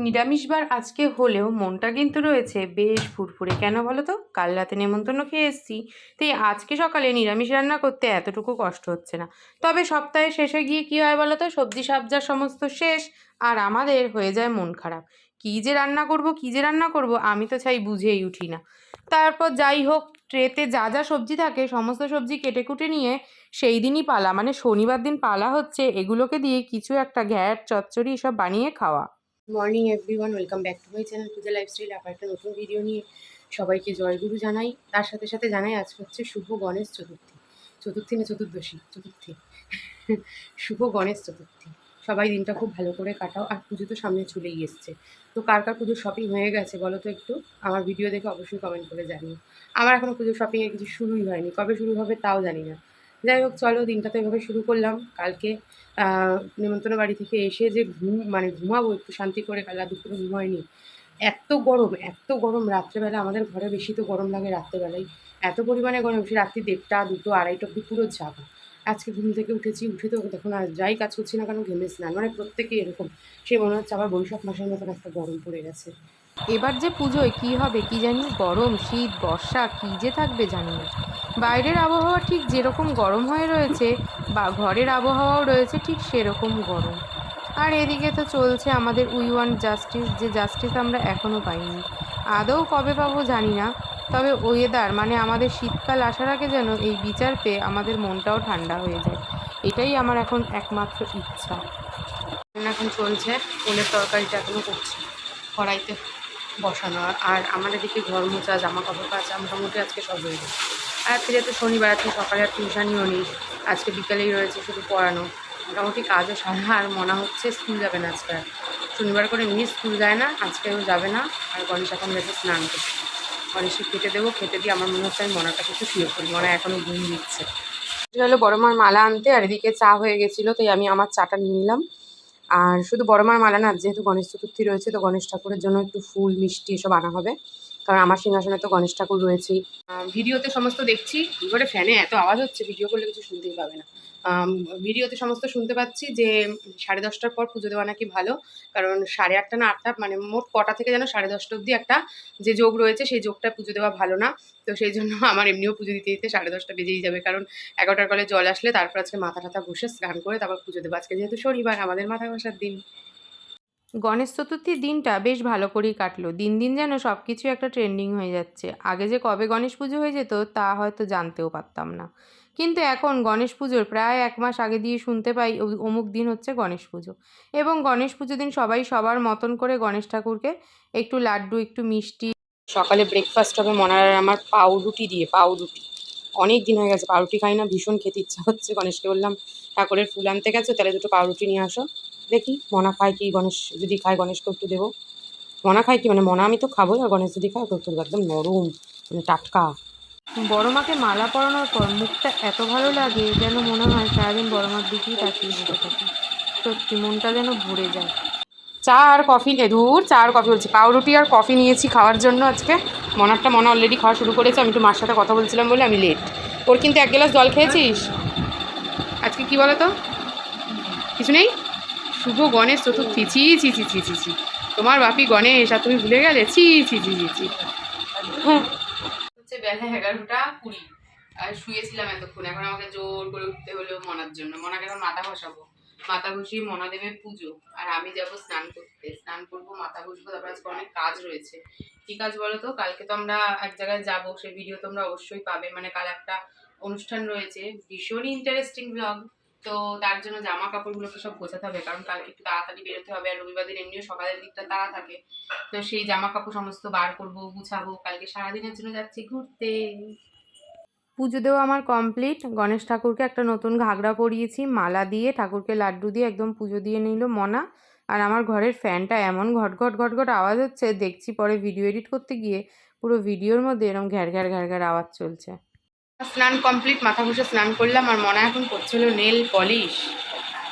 নিরামিষবার আজকে হলেও মনটা কিন্তু রয়েছে বেশ ফুরফুরে। কেন বলো তো? কাল রাতে নেমন্তন্ন খেয়ে এসেছি, তাই আজকে সকালে নিরামিষ রান্না করতে এতটুকু কষ্ট হচ্ছে না। তবে সপ্তাহের শেষে গিয়ে কী হয় বলো তো, সবজি সাবজার সমস্ত শেষ, আর আমাদের হয়ে যায় মন খারাপ। কী যে রান্না করব, কী যে রান্না করব, আমি তো চাই বুঝেই উঠি না। তারপর যাই হোক, ট্রেতে যা যা সবজি থাকে সমস্ত সবজি কেটে কুটে নিয়ে সেই দিনই পালা, মানে শনিবার দিন পালা হচ্ছে এগুলোকে দিয়ে কিছু একটা ঘ্যাট চচ্চড়ি এসব বানিয়ে খাওয়া। Morning everyone, welcome back to my channel Puja lifestyle. আবার একটা নতুন ভিডিও নিয়ে সবাইকে জয়গুরু জানাই। তার সাথে সাথে জানাই আজ হচ্ছে শুভ গণেশ চতুর্থী। চতুর্থী না চতুর্দশী, চতুর্থী। শুভ গণেশ চতুর্থী। সবাই দিনটা খুব ভালো করে কাটাও। আর পুজো তো সামনে চলেই এসছে। তো কার কার পুজোর শপিং হয়ে গেছে বলো তো একটু? আমার ভিডিও দেখে অবশ্যই কমেন্ট করে জানিও। আমার এখনও পুজোর শপিংয়ের কিছু শুরুই হয়নি, কবে শুরু হবে তাও জানি না। যাই হোক, চলো দিনটা তো এভাবে শুরু করলাম। কালকে নিমন্ত্রণ বাড়ি থেকে এসে যে ঘুমাবো একটু শান্তি করে, কাল দুপুরে ঘুম হয়নি। এত গরম রাত্রেবেলা, আমাদের ঘরে বেশি তো গরম লাগে রাত্রেবেলায়। এত পরিমাণে গরম, সে রাত্রি 1টা 2টো 2:30 অব্দি পুরো জাগা। আজকে ঘুম থেকে উঠেছি, উঠে তো দেখুন আর যাই কাজ করছি না কেন ঘেমে স্নান, মানে প্রত্যেকেই এরকম। সে মনে হচ্ছে আবার বৈশাখ মাসের মতন একটা গরম পড়ে গেছে। এবার যে পুজোয় কী হবে কি জানি, গরম শীত বর্ষা কী যে থাকবে জানি না। বাইরের আবহাওয়া ঠিক যেরকম গরম হয়ে রয়েছে, বা ঘরের আবহাওয়াও রয়েছে ঠিক সেরকম গরম। আর এদিকে তো চলছে আমাদের উই ওয়ান্ট জাস্টিস, যে জাস্টিস আমরা এখনও পাইনি। আদৌ কবে পাবো জানি না। তবে ওয়েদার মানে আমাদের শীতকাল আসার আগে যেন এই বিচার পেয়ে আমাদের মনটাও ঠান্ডা হয়ে যায়, এটাই আমার এখন একমাত্র ইচ্ছা। এখন চলছে, ওলের তরকারিটা এখনও করছি কড়াইতে বসানো। আর আমার এদিকে ঘর মোছা, জামা কাপড় কাচা মোটামুটি আজকে সব হয়ে গেছে। আর আজকে যেহেতু শনিবার, আজকে সকালে আর টিউশানিও নেই, আজকে বিকালেই রয়েছে শুধু পড়ানো। মোটামুটি কাজও সারা। আর মনে হচ্ছে স্কুল যাবে না আজকে। আর শনিবার করে এমনি স্কুল যায় না, আজকেও যাবে না। আর গণেশ এখন গেছে স্নান করতে। গণেশকে খেতে দেবো, খেতে দিয়ে আমার মনে হচ্ছে আমি মনাটা কিছু শুয়ে পড়ি, মনে এখনও ঘুম দিচ্ছে। গেলো বড় মার মালা আনতে, আর এদিকে চা হয়ে গেছিলো, তাই আমি আমার চাটা নিয়ে নিলাম। আর শুধু বড় মার মালা না, যেহেতু গণেশ চতুর্থী রয়েছে তো গণেশ ঠাকুরের জন্য একটু ফুল মিষ্টি এসব আনা হবে, কারণ আমার সিংহাসনে তো গণেশ ঠাকুর রয়েছেই। ভিডিওতে সমস্ত দেখছি, ঘরে ফ্যানে এত আওয়াজ হচ্ছে ভিডিও করলে কিছু শুনতেই পাবে না। ভিডিওতে সমস্ত শুনতে পাচ্ছি যে 10:30টার পর পুজো দেওয়া নাকি ভালো, কারণ 8:30 না 8টা, মানে মোট কটা থেকে যেন 10:30 অবধি একটা যে যোগ রয়েছে সেই যোগটায় পুজো দেওয়া ভালো না। তো সেই জন্য আমার এমনিও পুজো দিতে দিতে 10:30 বেজেই যাবে, কারণ 11টার কলে জল আসলে তারপর আজকে মাথা টাথা ঘষে স্নান করে তারপর পুজো দেবো। আজকে যেহেতু শনিবার, আমাদের মাথা ঘষার দিন। গণেশ চতুর্থীর দিনটা বেশ ভালো করেই কাটলো। দিন দিন যেন সব কিছু একটা ট্রেন্ডিং হয়ে যাচ্ছে। আগে যে কবে গণেশ পুজো হয়ে যেত তা হয়তো জানতেও পারতাম না, কিন্তু এখন গণেশ পুজোর প্রায় 1 মাস আগে দিয়ে শুনতে পাই অমুক দিন হচ্ছে গণেশ পুজো। এবং গণেশ পুজো দিন সবাই সবার মতন করে গণেশ ঠাকুরকে একটু লাড্ডু একটু মিষ্টি। সকালে ব্রেকফাস্ট হবে মনার আর আমার পাউরুটি দিয়ে। পাউরুটি অনেক দিন হয়ে গেছে পাউরুটি খাই না, ভীষণ খেতে ইচ্ছা হচ্ছে। গণেশকে বললাম ঠাকুরের ফুল আনতে গেছো, তাহলে দুটো পাউরুটি নিয়ে আসো। দেখি মনা খায় কি, গণেশ যদি খায় গণেশকে একটু দেবো। মনা খায় কি, মানে মনা আমি তো খাবোই, আর গণেশ যদি খায় ওকে একটু একদম নরম, মানে টাটকা। বড় মাকে মালা পরানোর পর মুখটা এত ভালো লাগে যেন মনে হয় সারাদিন বড় মার দিকেই তাকিয়ে বসে থাকি। সত্যি মনটা যেন ভরে যায়। চা আর কফি চা আর কফি বলছি, পাউরুটি আর কফি নিয়েছি খাওয়ার জন্য আজকে। মনা অলরেডি খাওয়া শুরু করেছে, আমি একটু মার সাথে কথা বলছিলাম বলে আমি লেট। ওর কিন্তু 1 গ্লাস জল খেয়েছিস আজকে? কি বলো তো, কিছু নেই। শুভ গণেশ চতুর্থী, ছি ছি ছি ছি ছি ছি, তোমার বাপি গণেশ আর তুমি ভুলে গেলে, ছি ছি ছি ছি ছি। হচ্ছে বেলা 11টা 20 আর শুয়েছিলাম এতক্ষণ। এখন আমাকে জোর করে উঠতে হলো মনার জন্য। মনাকে এখন মাথা ঘষাবো, মাথা ঘষিয়ে মনা দেবে পুজো, আর আমি যাবো স্নান করতে। স্নান করবো, মাথা ঘষবো, তারপর আজকে অনেক কাজ রয়েছে। কি কাজ বলো তো? কালকে তো আমরা এক জায়গায় যাবো, সেই ভিডিও তোমরা অবশ্যই পাবে। মানে কাল একটা অনুষ্ঠান রয়েছে, ভীষণই ইন্টারেস্টিং ব্লগ। তো তার জন্য জামা কাপড়গুলোকে সব গোছাতে হবে, কারণ কালকে একটু তাড়াতাড়ি বেরোতে হবে। আর রবিবার দিন এমনিও সকালের দিকটা তাড়া থাকে। তো সেই জামা কাপড় সমস্ত বার করবো, গুছাবো। কালকে সারাদিনের জন্য যাচ্ছি ঘুরতে। পুজো দেওয়া আমার কমপ্লিট। গণেশ ঠাকুরকে একটা নতুন ঘাগরা পরিয়েছি, মালা দিয়ে ঠাকুরকে লাড্ডু দিয়ে একদম পুজো দিয়ে নিল মনা। আর আমার ঘরের ফ্যানটা এমন ঘটঘট ঘটঘট আওয়াজ হচ্ছে, দেখছি পরে ভিডিও এডিট করতে গিয়ে পুরো ভিডিওর মধ্যে এরকম ঘ্যার ঘ্যার ঘ্যার ঘ্যার আওয়াজ চলছে। স্নান কমপ্লিট, মাথা ঘষে স্নান করলাম। আর মনে এখন করছিল নেল পলিশ।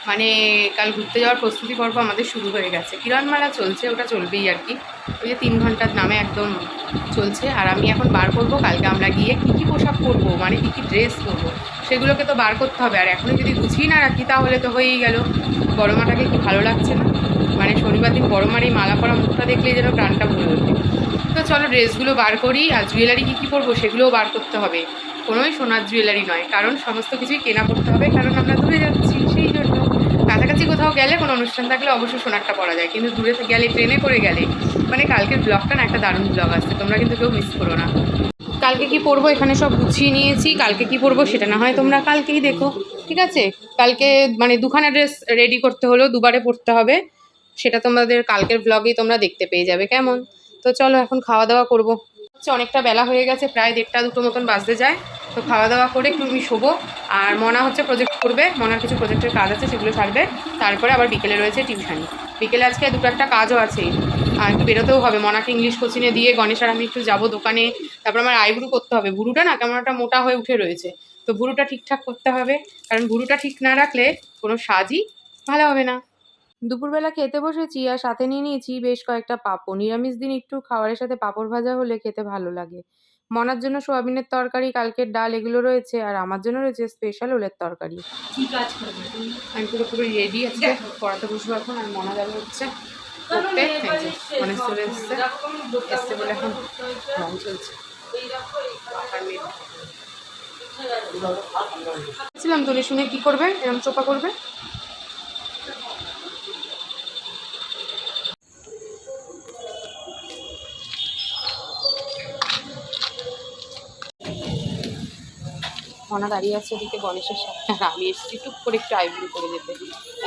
মানে কাল ঘুরতে যাওয়ার প্রস্তুতি পর্ব আমাদের শুরু হয়ে গেছে। কিরণমালা চলছে, ওটা চলবেই আর কি। ওই যে 3 ঘন্টার নামে একদম চলছে। আর আমি এখন বার করব কালকে আমরা গিয়ে কী কী পোশাক পরবো, মানে কী কী ড্রেস পরবো, সেগুলোকে তো বার করতে হবে। আর এখনও যদি গুছিয়ে না রাখি তাহলে তো হয়েই গেল। বড় মাটাকে কি ভালো লাগছে না, মানে শনিবার দিন বড় মার এই মালা পরা মুখটা দেখলেই যেন প্রাণটা ভরে ওঠে। তো চলো ড্রেসগুলো বার করি। আর জুয়েলারি কী কী পরবো সেগুলোও বার করতে হবে। কোনোই সোনার জুয়েলারি নয়, কারণ সমস্ত কিছুই কেনা করতে হবে, কারণ আমরা দূরে যাচ্ছি সেই জন্য। কাছাকাছি কোথাও গেলে কোনো অনুষ্ঠান থাকলে অবশ্যই সোনারটা পরা যায়, কিন্তু দূরে গেলে, ট্রেনে করে গেলে, মানে কালকের ব্লগটা না একটা দারুণ ব্লগ আসছে, তোমরা কিন্তু কেউ মিস করো না। কালকে কি পরবো এখানে সব গুছিয়ে নিয়েছি, কালকে কি পরবো সেটা না হয় তোমরা কালকেই দেখো, ঠিক আছে? কালকে মানে দুখানা ড্রেস রেডি করতে হলো, দুবারে পরতে হবে, সেটা তোমাদের কালকের ব্লগেই তোমরা দেখতে পেয়ে যাবে, কেমন? তো চলো এখন খাওয়া দাওয়া করবো। অনেকটা বেলা হয়ে গেছে, প্রায় 1:30-2টো মতন বাজতে যায়। তো খাওয়া দাওয়া করে একটু আমি শোবো। আর মনা হচ্ছে প্রজেক্ট করবে, মনার কিছু প্রজেক্টের কাজ আছে, সেগুলো সারবে। তারপরে আবার বিকেলে রয়েছে টিউশানি। বিকেলে আজকে 2-1টা কাজও আছে, আর একটু বেরোতেও হবে। মনাকে ইংলিশ কোচিংয়ে দিয়ে গণেশ আর আমি একটু যাবো দোকানে। তারপর আমার আইব্রু করতে হবে, ভুরুটা না কেমন একটা মোটা হয়ে উঠে রয়েছে, তো ভুরুটা ঠিকঠাক করতে হবে, কারণ ভুরুটা ঠিক না রাখলে কোনো সাজই ভালো হবে না। দুপুরবেলা খেতে বসেছি আর সাথে নিয়ে নিয়েছি বেশ কয়েকটা পাঁপড়। নিরামিষ দিন একটু খাবারের সাথে পাঁপড় ভাজা হলে খেতে ভালো লাগে। মনার জন্য সোয়াবিনের তরকারি, কালকের ডাল এগুলো রয়েছে, আর আমার জন্য রয়েছে স্পেশাল ওলের তরকারি। আমি পুরোপুরি রেডি আজকে পড়াতে বসবো এখন। আর মনা যাবে হচ্ছে পড়তে, গণেশ চলে এসছে বলে এখন রং চলছে। বলছিলাম তোরে শুনে কি করবে, এরকম চোপা করবে। মনা দাঁড়িয়ে আছে ওদিকে গণেশের সাথে, আর আমি এসেছি টুক করে একটু আইব্রু করে যেতে।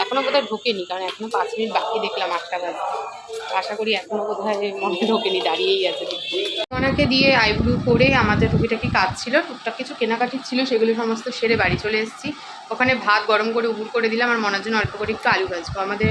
এখনও বোধহয় ঢোকেনি, কারণ এখনও 5 মিনিট বাকি দেখলাম 8টা বাজতে। আশা করি এখনও বোধহয় মনে ঢোকেনি, দাঁড়িয়েই আছে। মনাকে দিয়ে আইব্রু করে আমাদের টুকিটাকি কাজ ছিল, টুকটাক কিছু কেনাকাটি ছিল, সেগুলো সমস্ত সেরে বাড়ি চলে এসেছি। ওখানে ভাত গরম করে উবুর করে দিলাম, আর মনার জন্য অল্প করে একটু আলু ভাজবো। আমাদের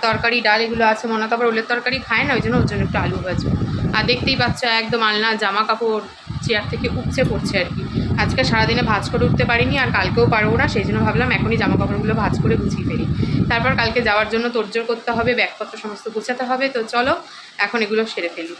তরকারি ডাল এগুলো আছে, মনা তো আবার ওলের তরকারি খায় না, ওই জন্য ওর জন্য একটু আলু ভাজবো। আর দেখতেই পাচ্ছ একদম আলনা জামা কাপড় চেয়ার থেকে উপচে পড়ছে আর কি। আজকে সারাদিনে ভাঁজ করে উঠতে পারিনি, আর কালকেও পারবো না, সেই জন্য ভাবলাম এখনই জামা কাপড়গুলো ভাঁজ করে গুছিয়ে ফেলি। তারপর কালকে যাওয়ার জন্য তোড়জোড় করতে হবে, ব্যাগপত্র সমস্ত গুছাতে হবে। তো চলো এখন এগুলো সেরে ফেলি।